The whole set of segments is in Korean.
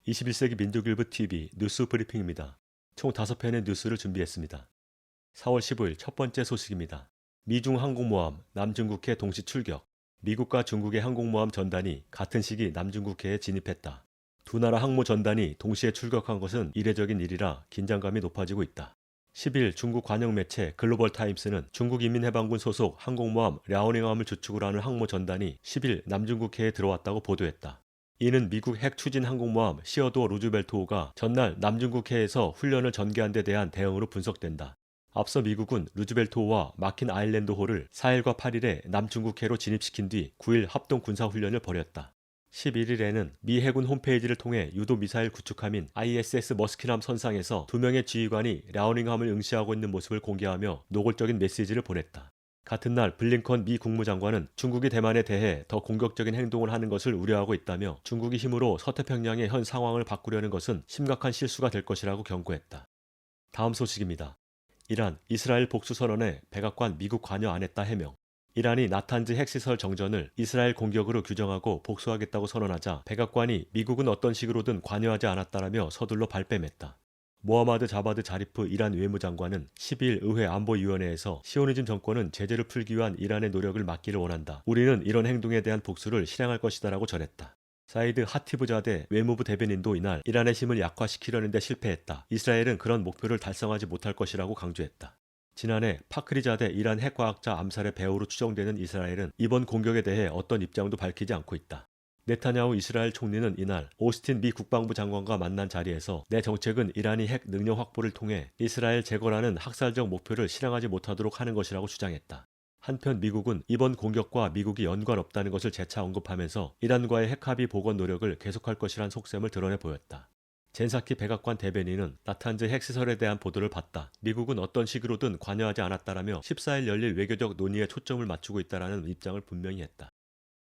21세기 민족일보 TV 뉴스 브리핑입니다. 총 5편의 뉴스를 준비했습니다. 4월 15일 첫 번째 소식입니다. 미중 항공모함 남중국해 동시 출격. 미국과 중국의 항공모함 전단이 같은 시기 남중국해에 진입했다. 두 나라 항모 전단이 동시에 출격한 것은 이례적인 일이라 긴장감이 높아지고 있다. 10일 중국 관영 매체 글로벌 타임스는 중국 인민해방군 소속 항공모함 랴오닝함을 주축으로 하는 항모 전단이 10일 남중국해에 들어왔다고 보도했다. 이는 미국 핵 추진 항공모함 시어도어 루즈벨트호가 전날 남중국해에서 훈련을 전개한 데 대한 대응으로 분석된다. 앞서 미국은 루즈벨트호와 마킨 아일랜드호를 4일과 8일에 남중국해로 진입시킨 뒤 9일 합동 군사훈련을 벌였다. 11일에는 미 해군 홈페이지를 통해 유도 미사일 구축함인 ISS 머스키남 선상에서 2명의 지휘관이 랴오닝함을 응시하고 있는 모습을 공개하며 노골적인 메시지를 보냈다. 같은 날 블링컨 미 국무장관은 중국이 대만에 대해 더 공격적인 행동을 하는 것을 우려하고 있다며 중국이 힘으로 서태평양의 현 상황을 바꾸려는 것은 심각한 실수가 될 것이라고 경고했다. 다음 소식입니다. 이란, 이스라엘 복수 선언에 백악관 미국 관여 안 했다 해명. 이란이 나탄즈 핵시설 정전을 이스라엘 공격으로 규정하고 복수하겠다고 선언하자 백악관이 미국은 어떤 식으로든 관여하지 않았다라며 서둘러 발뺌했다. 모하마드 자바드 자리프 이란 외무장관은 12일 의회 안보위원회에서 시오니즘 정권은 제재를 풀기 위한 이란의 노력을 막기를 원한다. 우리는 이런 행동에 대한 복수를 실행할 것이다라고 전했다. 사이드 하티브자데 외무부 대변인도 이날 이란의 힘을 약화시키려는 데 실패했다. 이스라엘은 그런 목표를 달성하지 못할 것이라고 강조했다. 지난해 파크리자데 이란 핵과학자 암살의 배후로 추정되는 이스라엘은 이번 공격에 대해 어떤 입장도 밝히지 않고 있다. 네타냐후 이스라엘 총리는 이날 오스틴 미 국방부 장관과 만난 자리에서 내 정책은 이란이 핵 능력 확보를 통해 이스라엘 제거라는 학살적 목표를 실행하지 못하도록 하는 것이라고 주장했다. 한편 미국은 이번 공격과 미국이 연관없다는 것을 재차 언급하면서 이란과의 핵합의 복원 노력을 계속할 것이란 속셈을 드러내 보였다. 젠사키 백악관 대변인은 나탄즈 핵시설에 대한 보도를 봤다. 미국은 어떤 식으로든 관여하지 않았다라며 14일 열릴 외교적 논의에 초점을 맞추고 있다라는 입장을 분명히 했다.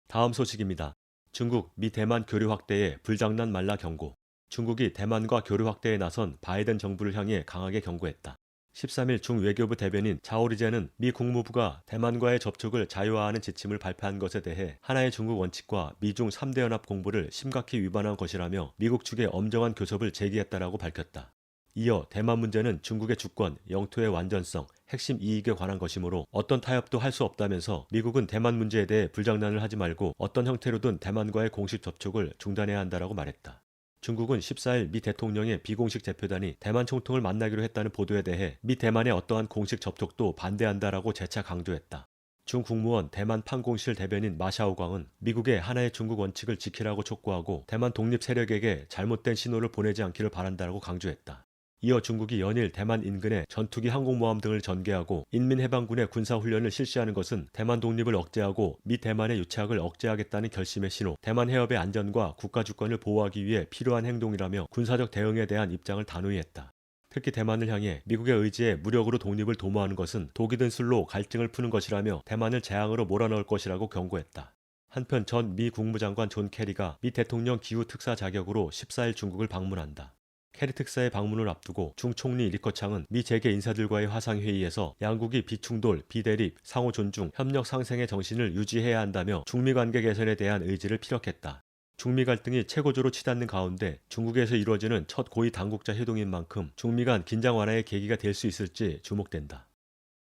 다음 소식입니다. 중국, 미 대만 교류 확대에 불장난 말라 경고. 중국이 대만과 교류 확대에 나선 바이든 정부를 향해 강하게 경고했다. 13일 중 외교부 대변인 자오리제는 미 국무부가 대만과의 접촉을 자유화하는 지침을 발표한 것에 대해 하나의 중국 원칙과 미중 3대 연합 공보를 심각히 위반한 것이라며 미국 측에 엄정한 교섭을 제기했다라고 밝혔다. 이어 대만 문제는 중국의 주권, 영토의 완전성, 핵심 이익에 관한 것이므로 어떤 타협도 할 수 없다면서 미국은 대만 문제에 대해 불장난을 하지 말고 어떤 형태로든 대만과의 공식 접촉을 중단해야 한다라고 말했다. 중국은 14일 미 대통령의 비공식 대표단이 대만 총통을 만나기로 했다는 보도에 대해 미 대만의 어떠한 공식 접촉도 반대한다라고 재차 강조했다. 중 국무원 대만 판공실 대변인 마샤오광은 미국의 하나의 중국 원칙을 지키라고 촉구하고 대만 독립 세력에게 잘못된 신호를 보내지 않기를 바란다라고 강조했다. 이어 중국이 연일 대만 인근에 전투기 항공모함 등을 전개하고 인민해방군의 군사훈련을 실시하는 것은 대만 독립을 억제하고 미 대만의 유착을 억제하겠다는 결심의 신호, 대만 해협의 안전과 국가 주권을 보호하기 위해 필요한 행동이라며 군사적 대응에 대한 입장을 단호히 했다. 특히 대만을 향해 미국의 의지에 무력으로 독립을 도모하는 것은 독이 든 술로 갈증을 푸는 것이라며 대만을 재앙으로 몰아넣을 것이라고 경고했다. 한편 전 미 국무장관 존 캐리가 미 대통령 기후 특사 자격으로 14일 중국을 방문한다. 캐리 특사의 방문을 앞두고 중 총리 리커창은 미 재계 인사들과의 화상회의에서 양국이 비충돌, 비대립, 상호 존중, 협력 상생의 정신을 유지해야 한다며 중미 관계 개선에 대한 의지를 피력했다. 중미 갈등이 최고조로 치닫는 가운데 중국에서 이루어지는 첫 고위 당국자 회동인 만큼 중미 간 긴장 완화의 계기가 될 수 있을지 주목된다.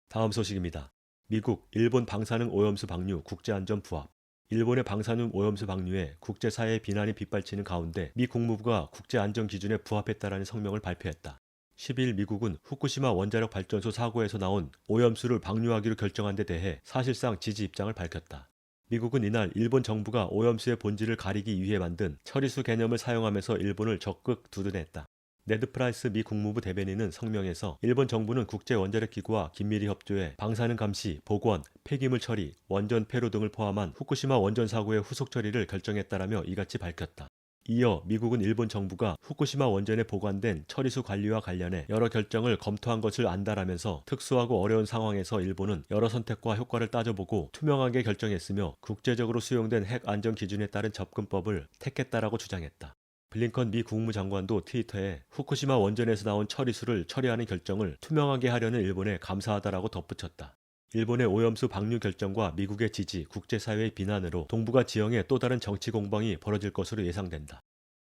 다음 소식입니다. 미국, 일본 방사능 오염수 방류 국제안전 부합. 일본의 방사능 오염수 방류에 국제사회의 비난이 빗발치는 가운데 미 국무부가 국제안전 기준에 부합했다라는 성명을 발표했다. 10일 미국은 후쿠시마 원자력 발전소 사고에서 나온 오염수를 방류하기로 결정한 데 대해 사실상 지지 입장을 밝혔다. 미국은 이날 일본 정부가 오염수의 본질을 가리기 위해 만든 처리수 개념을 사용하면서 일본을 적극 두둔했다. 네드 프라이스 미 국무부 대변인은 성명에서 일본 정부는 국제원자력기구와 긴밀히 협조해 방사능 감시, 복원, 폐기물 처리, 원전 폐로 등을 포함한 후쿠시마 원전 사고의 후속 처리를 결정했다라며 이같이 밝혔다. 이어 미국은 일본 정부가 후쿠시마 원전에 보관된 처리수 관리와 관련해 여러 결정을 검토한 것을 안다라면서 특수하고 어려운 상황에서 일본은 여러 선택과 효과를 따져보고 투명하게 결정했으며 국제적으로 수용된 핵 안전 기준에 따른 접근법을 택했다라고 주장했다. 블링컨 미 국무장관도 트위터에 후쿠시마 원전에서 나온 처리수를 처리하는 결정을 투명하게 하려는 일본에 감사하다라고 덧붙였다. 일본의 오염수 방류 결정과 미국의 지지, 국제사회의 비난으로 동북아 지형에 또 다른 정치 공방이 벌어질 것으로 예상된다.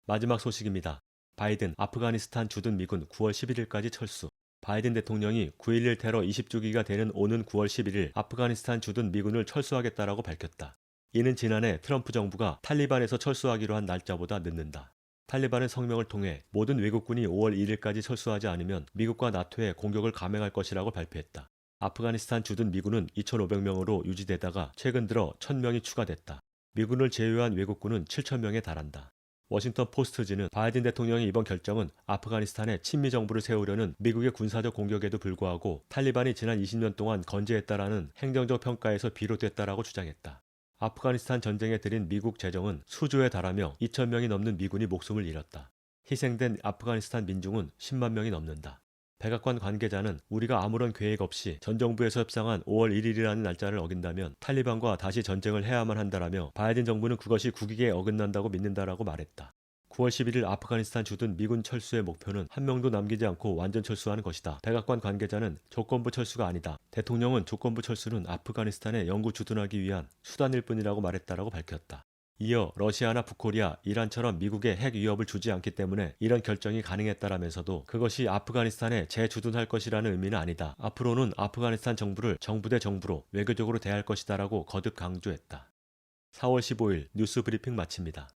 마지막 소식입니다. 바이든 아프가니스탄 주둔 미군 9월 11일까지 철수. 바이든 대통령이 9.11 테러 20주기가 되는 오는 9월 11일 아프가니스탄 주둔 미군을 철수하겠다라고 밝혔다. 이는 지난해 트럼프 정부가 탈리반에서 철수하기로 한 날짜보다 늦는다. 탈리반은 성명을 통해 모든 외국군이 5월 1일까지 철수하지 않으면 미국과 나토에 공격을 감행할 것이라고 발표했다. 아프가니스탄 주둔 미군은 2,500명으로 유지되다가 최근 들어 1,000명이 추가됐다. 미군을 제외한 외국군은 7,000명에 달한다. 워싱턴 포스트지는 바이든 대통령의 이번 결정은 아프가니스탄에 친미 정부를 세우려는 미국의 군사적 공격에도 불구하고 탈리반이 지난 20년 동안 건재했다라는 행정적 평가에서 비롯됐다라고 주장했다. 아프가니스탄 전쟁에 들인 미국 재정은 수조에 달하며 2,000명이 넘는 미군이 목숨을 잃었다. 희생된 아프가니스탄 민중은 10만 명이 넘는다. 백악관 관계자는 우리가 아무런 계획 없이 전 정부에서 협상한 5월 1일이라는 날짜를 어긴다면 탈리반과 다시 전쟁을 해야만 한다라며 바이든 정부는 그것이 국익에 어긋난다고 믿는다라고 말했다. 9월 11일 아프가니스탄 주둔 미군 철수의 목표는 한 명도 남기지 않고 완전 철수하는 것이다. 백악관 관계자는 조건부 철수가 아니다. 대통령은 조건부 철수는 아프가니스탄에 영구 주둔하기 위한 수단일 뿐이라고 말했다라고 밝혔다. 이어 러시아나 북코리아, 이란처럼 미국에 핵 위협을 주지 않기 때문에 이런 결정이 가능했다라면서도 그것이 아프가니스탄에 재주둔할 것이라는 의미는 아니다. 앞으로는 아프가니스탄 정부를 정부 대 정부로 외교적으로 대할 것이다라고 거듭 강조했다. 4월 15일 뉴스 브리핑 마칩니다.